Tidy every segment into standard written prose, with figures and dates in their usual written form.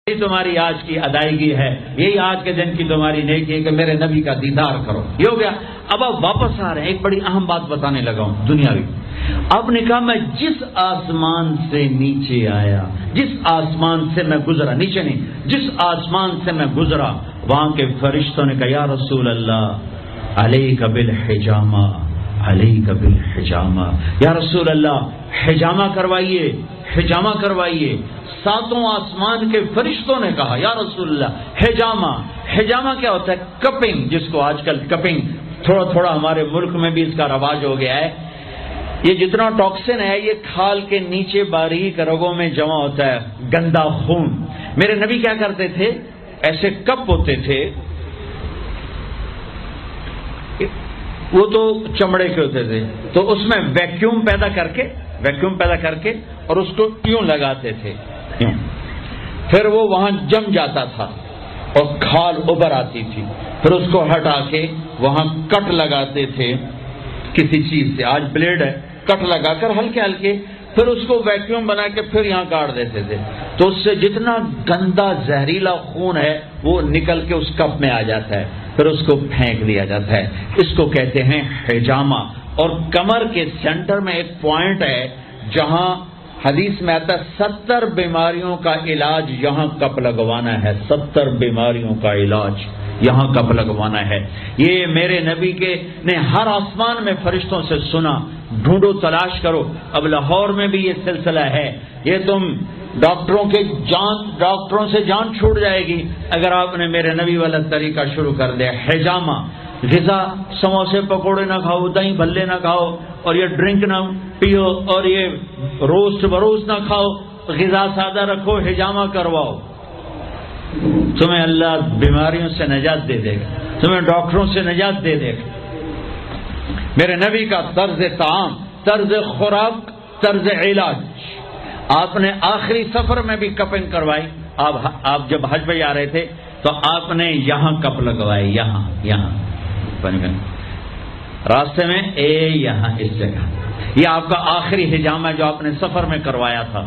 یہی تمہاری آج کی ادائیگی ہے، یہی آج کے دن کی تمہاری نیکی ہے کہ میرے نبی کا دیدار کرو. یہ ہو گیا. اب آپ واپس آ رہے ہیں، ایک بڑی اہم بات بتانے لگا ہوں دنیاوی. آپ نے کہا میں جس آسمان سے نیچے آیا، جس آسمان سے میں گزرا، نیچے نہیں، جس آسمان سے میں گزرا، وہاں کے فرشتوں نے کہا یا رسول اللہ علیک بالحجامہ، علیک بالحجامہ، یا رسول اللہ حجامہ کروائیے، حجامہ کروائیے. ساتوں آسمان کے فرشتوں نے کہا یا رسول اللہ حجامہ. حجامہ کیا ہوتا ہے؟ کپنگ، جس کو آج کل کپنگ تھوڑا تھوڑا ہمارے ملک میں بھی اس کا رواج ہو گیا ہے. یہ جتنا ٹاکسن ہے یہ کھال کے نیچے باریک رگوں میں جمع ہوتا ہے، گندا خون. میرے نبی کیا کرتے تھے، ایسے کپ ہوتے تھے، وہ تو چمڑے کے ہوتے تھے، تو اس میں ویکیوم پیدا کر کے اور اس کو یوں لگاتے تھے، پھر وہ وہاں جم جاتا تھا اور کھال ابھر آتی تھی. پھر اس کو ہٹا کے وہاں کٹ لگاتے تھے کسی چیز سے، آج بلیڈ ہے، کٹ لگا کر ہلکے ہلکے، پھر اس کو ویکیوم بنا کے پھر یہاں کاٹ دیتے تھے. تو اس سے جتنا گندا زہریلا خون ہے وہ نکل کے اس کپ میں آ جاتا ہے، پھر اس کو پھینک دیا جاتا ہے. اس کو کہتے ہیں حجامہ. اور کمر کے سینٹر میں ایک پوائنٹ ہے جہاں حدیث میں آتا ہے 70 بیماریوں کا علاج یہاں کپ لگوانا ہے، 70 بیماریوں کا علاج یہاں کپ لگوانا ہے. یہ میرے نبی کے نے ہر آسمان میں فرشتوں سے سنا. ڈھونڈو، تلاش کرو. اب لاہور میں بھی یہ سلسلہ ہے. یہ تم ڈاکٹروں سے جان چھوٹ جائے گی اگر آپ نے میرے نبی والا طریقہ شروع کر دیا. حجامہ، غذا، سموسے پکوڑے نہ کھاؤ، دہی بھلے نہ کھاؤ، اور یہ ڈرنک نہ پیو، اور یہ روسٹ بروسٹ نہ کھاؤ، غذا سادہ رکھو، حجامہ کرواؤ. تمہیں اللہ بیماریوں سے نجات دے دے گا، تمہیں ڈاکٹروں سے نجات دے دے گا. میرے نبی کا طرز طعام، طرز خوراک، طرز علاج. آپ نے آخری سفر میں بھی کپنگ کروائی. آپ جب حج پہ جا رہے تھے تو آپ نے یہاں کپ لگوائے، یہاں راستے میں یہاں اس جگہ. یہ آپ کا آخری حجامہ جو آپ نے سفر میں کروایا تھا.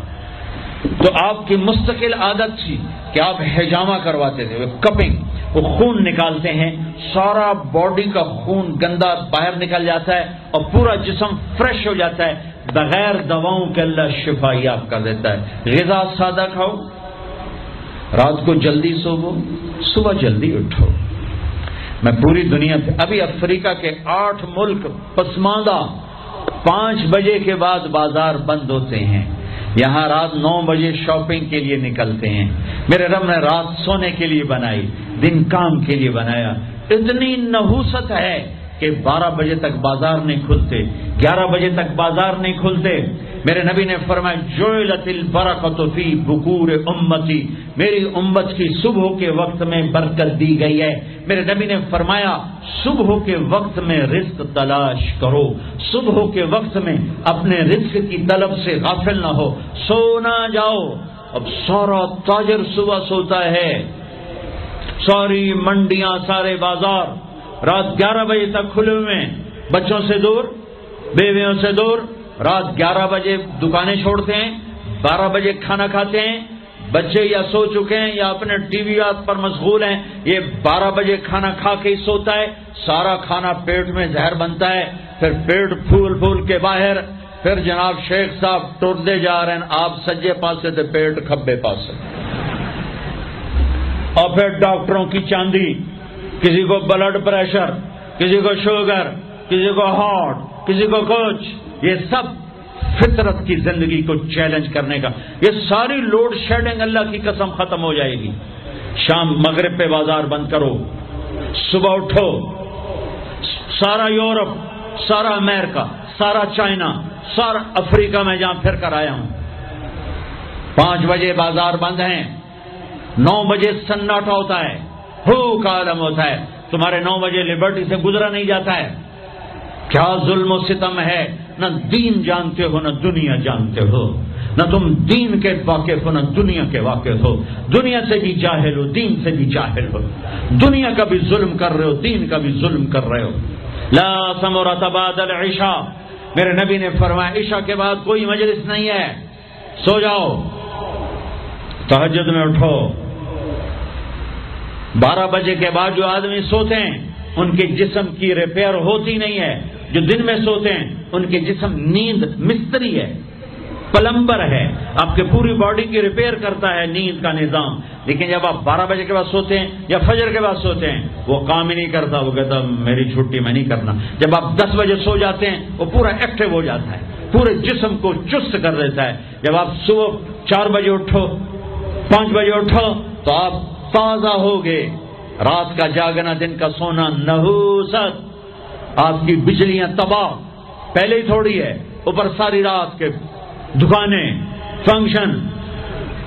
تو آپ کی مستقل عادت تھی کہ آپ حجامہ کرواتے تھے. کپنگ، وہ خون نکالتے ہیں، سارا باڈی کا خون گندا باہر نکل جاتا ہے اور پورا جسم فریش ہو جاتا ہے. بغیر دواؤں کے اللہ شفا یاب کر دیتا ہے. غذا سادہ کھاؤ، رات کو جلدی سوو، صبح جلدی اٹھو. میں پوری دنیا پہ، ابھی افریقہ کے 8 ملک پسماندہ 5 بجے کے بعد بازار بند ہوتے ہیں. یہاں رات 9 بجے شاپنگ کے لیے نکلتے ہیں. میرے رب نے رات سونے کے لیے بنائی، دن کام کے لیے بنایا. اتنی نحوست ہے کہ 12 بجے تک بازار نہیں کھلتے، 11 بجے تک بازار نہیں کھلتے. میرے نبی نے فرمایا جعلت البرکۃ فی بکور امتی، میری امت کی صبح کے وقت میں برکت دی گئی ہے. میرے نبی نے فرمایا صبح کے وقت میں رزق تلاش کرو، صبح کے وقت میں اپنے رزق کی طلب سے غافل نہ ہو، سو نہ جاؤ. اب سارا تاجر صبح سوتا ہے، ساری منڈیاں، سارے بازار رات 11 بجے تک کھلے ہوئے ہیں، بچوں سے دور، بیویوں سے دور. رات 11 بجے دکانیں چھوڑتے ہیں، 12 بجے کھانا کھاتے ہیں. بچے یا سو چکے ہیں یا اپنے ٹی وی پر مشغول ہیں. یہ 12 بجے کھانا کھا کے ہی سوتا ہے. سارا کھانا پیٹ میں زہر بنتا ہے، پھر پیٹ پھول کے باہر. پھر جناب شیخ صاحب ٹرتے جا رہے ہیں، آپ سجے پاسے تھے، پیٹ کھبے پاسے. اور پھر ڈاکٹروں کی چاندی، کسی کو بلڈ پریشر، کسی کو شوگر، کسی کو ہارٹ، کسی کو کچھ. یہ سب فطرت کی زندگی کو چیلنج کرنے کا. یہ ساری لوڈ شیڈنگ اللہ کی قسم ختم ہو جائے گی. شام مغرب پہ بازار بند کرو، صبح اٹھو. سارا یورپ، سارا امریکہ، سارا چائنا، سارا افریقہ میں جہاں پھر کر آیا ہوں، 5 بجے بازار بند ہیں، 9 بجے سناٹا ہوتا ہے، ہو کا عالم ہوتا ہے. تمہارے 9 بجے لبرٹی سے گزرا نہیں جاتا ہے. کیا ظلم و ستم ہے. نہ دین جانتے ہو نہ دنیا جانتے ہو، نہ تم دین کے واقف ہو نہ دنیا کے واقف ہو. دنیا سے بھی جاہل ہو، دین سے بھی جاہل ہو. دنیا کا بھی ظلم کر رہے ہو، دین کا بھی ظلم کر رہے ہو. لا ثمرۃ بعد العشاء، میرے نبی نے فرمایا عشاء کے بعد کوئی مجلس نہیں ہے، سو جاؤ. تہجد میں اٹھو، 12 بجے کے بعد جو آدمی سوتے ہیں ان کے جسم کی ریپیئر ہوتی نہیں ہے. جو دن میں سوتے ہیں ان کے جسم نیند مستری ہے، پلمبر ہے، آپ کے پوری باڈی کی ریپیئر کرتا ہے نیند کا نظام. لیکن جب آپ 12 بجے کے بعد سوتے ہیں یا فجر کے بعد سوتے ہیں وہ کام ہی نہیں کرتا. وہ کہتا میری چھٹی میں نہیں کرنا. جب آپ 10 بجے سو جاتے ہیں وہ پورا ایکٹیو ہو جاتا ہے، پورے جسم کو چست کر دیتا ہے. جب آپ صبح 4 بجے اٹھو، 5 بجے اٹھو تو آپ تازہ ہو گئے. رات کا جاگنا، دن کا سونا نحوست. آپ کی بجلیاں تباہ پہلے ہی تھوڑی ہے، اوپر ساری رات کے دکانیں، فنکشن.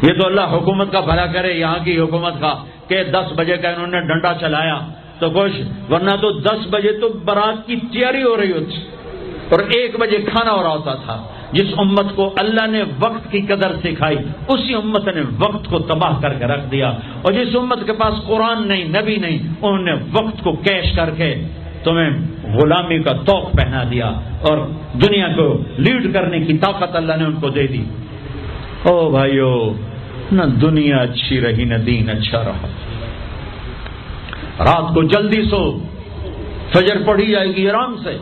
یہ تو اللہ حکومت کا بھلا کرے، یہاں کی حکومت کا، کہ 10 بجے کا انہوں نے ڈنڈا چلایا تو کچھ، ورنہ تو 10 بجے تو بارات کی تیاری ہو رہی ہوتی اور 1 بجے کھانا ہو رہا ہوتا تھا. جس امت کو اللہ نے وقت کی قدر سکھائی اسی امت نے وقت کو تباہ کر کے رکھ دیا. اور جس امت کے پاس قرآن نہیں، نبی نہیں، انہوں نے وقت کو کیش کر کے تمہیں غلامی کا توق پہنا دیا اور دنیا کو لیڈ کرنے کی طاقت اللہ نے ان کو دے دی. او بھائیو، نہ دنیا اچھی رہی نہ دین اچھا رہا. رات کو جلدی سو، فجر پڑھی جائے گی آرام سے،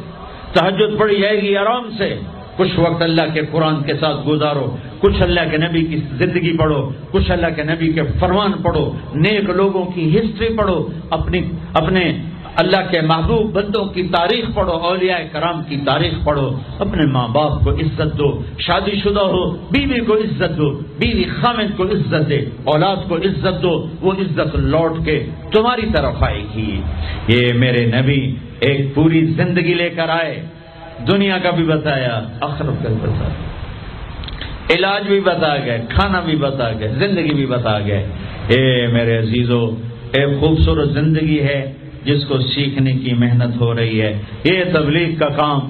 تہجد پڑھی جائے گی آرام سے. کچھ وقت اللہ کے قرآن کے ساتھ گزارو، کچھ اللہ کے نبی کی زندگی پڑھو، کچھ اللہ کے نبی کے فرمان پڑھو، نیک لوگوں کی ہسٹری پڑھو، اپنے اللہ کے محبوب بندوں کی تاریخ پڑھو، اولیاء کرام کی تاریخ پڑھو. اپنے ماں باپ کو عزت دو، شادی شدہ ہو بیوی کو عزت دو، بیوی خامد کو عزت دے، اولاد کو عزت دو، وہ عزت لوٹ کے تمہاری طرف آئے گی. یہ میرے نبی ایک پوری زندگی لے کر آئے، دنیا کا بھی بتایا، آخرت کا بھی بتایا، علاج بھی بتا گئے، کھانا بھی بتا گئے، زندگی بھی بتا گئے. اے میرے عزیزو، ایک خوبصورت زندگی ہے جس کو سیکھنے کی محنت ہو رہی ہے. یہ تبلیغ کا کام